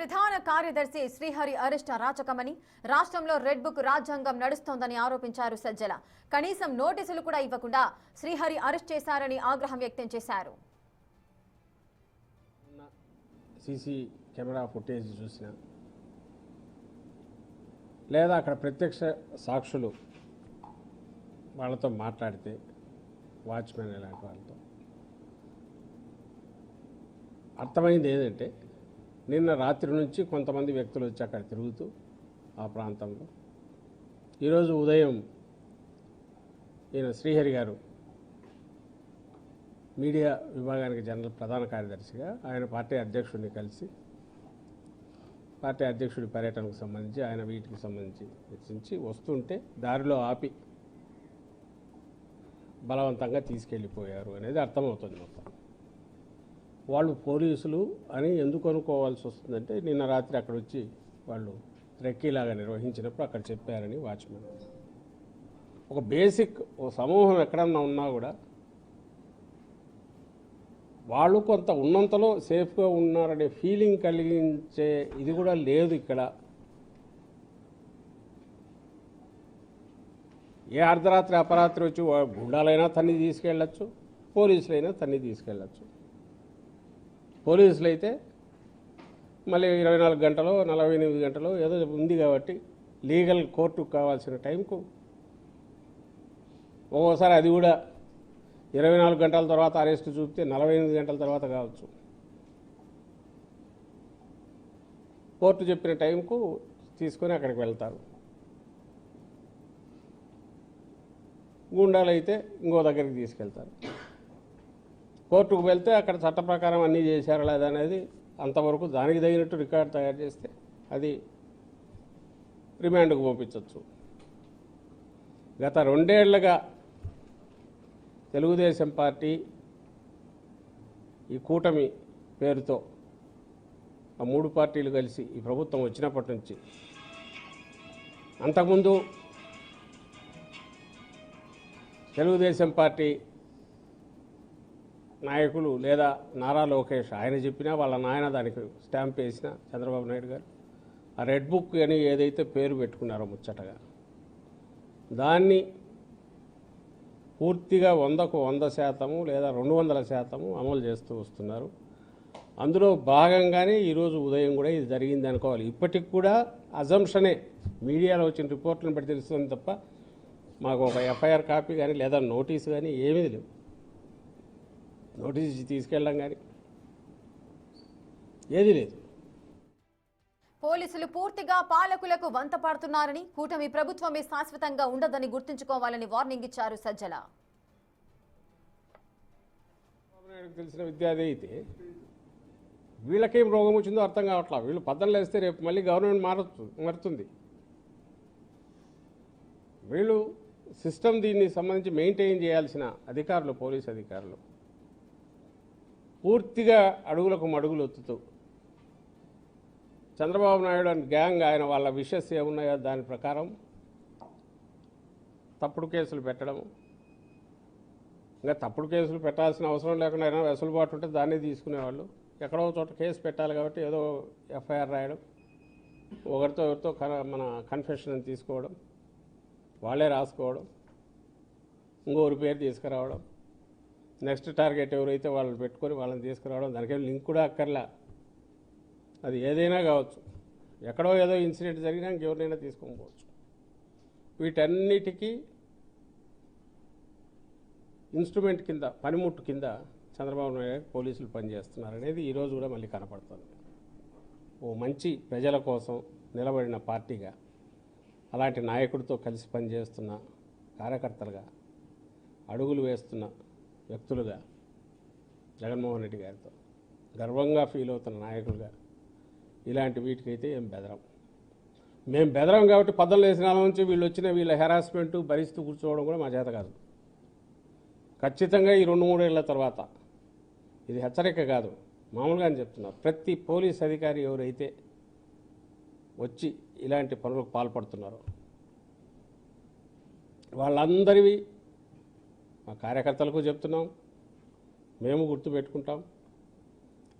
ప్రధాన కార్యదర్శి శ్రీహరి అరెస్ట్ అరాచకమని, రాష్ట్రంలో రెడ్ బుక్ రాజ్యాంగం నడుస్తోందని ఆరోపించారు సజ్జల. కనీసం నోటీసులు కూడా ఇవ్వకుండా శ్రీహరి అరెస్ట్ చేశారని ఆగ్రహం వ్యక్తం చేశారు. సీసీ కెమెరా ఫుటేజ్ చూసిన లేదా అక్కడ ప్రత్యక్ష సాక్షులు వాళ్ళతో మాట్లాడితే, వాచ్మెన్ ఇలాంటి వాళ్ళతో అర్థమైంది ఏంటంటే, నిన్న రాత్రి నుంచి కొంతమంది వ్యక్తులు వచ్చి అక్కడ తిరుగుతూ ఆ ప్రాంతంలో, ఈరోజు ఉదయం ఈయన శ్రీహరి గారు మీడియా విభాగానికి జనరల్ ప్రధాన కార్యదర్శిగా ఆయన పార్టీ అధ్యక్షుడిని కలిసి పార్టీ అధ్యక్షుడి పర్యటనకు సంబంధించి ఆయన వీటికి సంబంధించి చర్చించి వస్తుంటే దారిలో ఆపి బలవంతంగా తీసుకెళ్ళిపోయారు అనేది అర్థమవుతుంది. మొత్తం వాళ్ళు పోలీసులు అని ఎందుకు అనుకోవాల్సి వస్తుందంటే, నిన్న రాత్రి అక్కడ వచ్చి వాళ్ళు రెక్కీలాగా నిర్వహించినప్పుడు అక్కడ చెప్పారని వాచ్మెన్. ఒక బేసిక్ ఓ సమూహం ఎక్కడన్నా ఉన్నా కూడా వాళ్ళు కొంత ఉన్నంతలో సేఫ్గా ఉన్నారనే ఫీలింగ్ కలిగించే ఇది కూడా లేదు ఇక్కడ. ఏ అర్ధరాత్రి అపరాత్రి వచ్చి గుండాలైనా తన్ని తీసుకెళ్ళచ్చు, పోలీసులైనా తన్ని తీసుకెళ్ళచ్చు. పోలీసులు అయితే మళ్ళీ 24 గంటలో 48 గంటలో ఏదో ఉంది కాబట్టి లీగల్ కోర్టుకు కావాల్సిన టైంకు ఒక్కోసారి అది కూడా 24 గంటల తర్వాత అరెస్ట్ చూపితే 48 గంటల తర్వాత కావచ్చు. కోర్టు చెప్పిన టైంకు తీసుకొని అక్కడికి వెళ్తారు. గుండాలు అయితే ఇంకో దగ్గరికి తీసుకెళ్తారు. కోర్టుకు వెళ్తే అక్కడ చట్ట ప్రకారం అన్నీ చేశారా లేదా అనేది అంతవరకు దానికి తగినట్టు రికార్డు తయారు చేస్తే అది రిమాండ్కు పంపించవచ్చు. గత 2 ఏళ్లుగా తెలుగుదేశం పార్టీ ఈ కూటమి పేరుతో ఆ 3 పార్టీలు కలిసి ఈ ప్రభుత్వం వచ్చినప్పటి నుంచి, అంతకుముందు తెలుగుదేశం పార్టీ నాయకులు లేదా నారా లోకేష్ ఆయన చెప్పినా వాళ్ళ నాయన దానికి స్టాంప్ వేసిన చంద్రబాబు నాయుడు గారు ఆ రెడ్ బుక్ అని ఏదైతే పేరు పెట్టుకున్నారో ముచ్చటగా, దాన్ని పూర్తిగా 100కు 100% లేదా 200% అమలు చేస్తూ వస్తున్నారు. అందులో భాగంగానే ఈరోజు ఉదయం కూడా ఇది జరిగింది అనుకోవాలి. ఇప్పటికి కూడా అజంప్షనే, మీడియాలో వచ్చిన రిపోర్ట్లను బట్టి తెలుస్తుంది తప్ప మాకు ఒక ఎఫ్ఐఆర్ కాపీ కానీ లేదా నోటీసు కానీ ఏమీ లేవు. నోటీస్ ఇచ్చి తీసుకెళ్ళడం కానీ ఏదీ లేదు. పోలీసులు పూర్తిగా పాలకులకు వంత పాడుతున్నారని, కూటమి ప్రభుత్వమే శాశ్వతంగా ఉండదని గుర్తుంచుకోవాలని వార్నింగ్ ఇచ్చారు సజ్జల. తెలిసిన విద్యార్థి అయితే వీళ్ళకేం రోగం వచ్చిందో అర్థం కావట్లా. వీళ్ళు పద్దలు వేస్తే రేపు మళ్ళీ గవర్నమెంట్ మారుతుంది. వీళ్ళు సిస్టమ్ దీన్ని సంబంధించి మెయింటైన్ చేయాల్సిన అధికారులు, పోలీస్ అధికారులు పూర్తిగా అడుగులకు మడుగులు ఒత్తుతూ చంద్రబాబు నాయుడు అండ్ గ్యాంగ్ ఆయన వాళ్ళ విషెస్ ఏమున్నాయో దాని ప్రకారం తప్పుడు కేసులు పెట్టడం, ఇంకా తప్పుడు కేసులు పెట్టాల్సిన అవసరం లేకుండా అయినా వెసులుబాటు ఉంటే దాన్ని తీసుకునేవాళ్ళు. ఎక్కడో చోట కేసు పెట్టాలి కాబట్టి ఏదో ఎఫ్ఐఆర్ రాయడం, ఒకరితో ఎవరితో మన కన్ఫెషన్ తీసుకోవడం, వాళ్ళే రాసుకోవడం, ఇంకొకరి పేరు తీసుకురావడం, నెక్స్ట్ టార్గెట్ ఎవరైతే వాళ్ళని పెట్టుకొని వాళ్ళని తీసుకురావడం. దానికేం లింక్ కూడా అక్కర్లా. అది ఏదైనా కావచ్చు, ఎక్కడో ఏదో ఇన్సిడెంట్ జరిగినా ఇంకెవరినైనా తీసుకొని పోవచ్చు. వీటన్నిటికీ ఇన్స్ట్రుమెంట్ కింద, పనిముట్టు కింద చంద్రబాబు నాయుడు పోలీసులు పనిచేస్తున్నారు అనేది ఈరోజు కూడా మళ్ళీ కనపడుతుంది. ఓ మంచి ప్రజల కోసం నిలబడిన పార్టీగా, అలాంటి నాయకుడితో కలిసి పనిచేస్తున్న కార్యకర్తలుగా, అడుగులు వేస్తున్న వ్యక్తులుగా, జగన్మోహన్ రెడ్డి గారితో గర్వంగా ఫీల్ అవుతున్న నాయకులుగా ఇలాంటి వీటికైతే ఏం బెదరం. మేము బెదరం కాబట్టి పద్దలు వేసిన నుంచి వీళ్ళు వచ్చిన వీళ్ళ హెరాస్మెంటు భరిస్తూ కూర్చోవడం కూడా మా చేత కాదు. ఖచ్చితంగా ఈ 2-3 ఏళ్ల తర్వాత, ఇది హెచ్చరిక కాదు, మామూలుగానే చెప్తున్నారు, ప్రతి పోలీస్ అధికారి ఎవరైతే వచ్చి ఇలాంటి పనులకు పాల్పడుతున్నారో వాళ్ళందరివి మా కార్యకర్తలకు చెప్తున్నాం, మేము గుర్తుపెట్టుకుంటాం.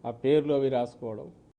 ఆ పేర్లు అవి రాసుకోవడం,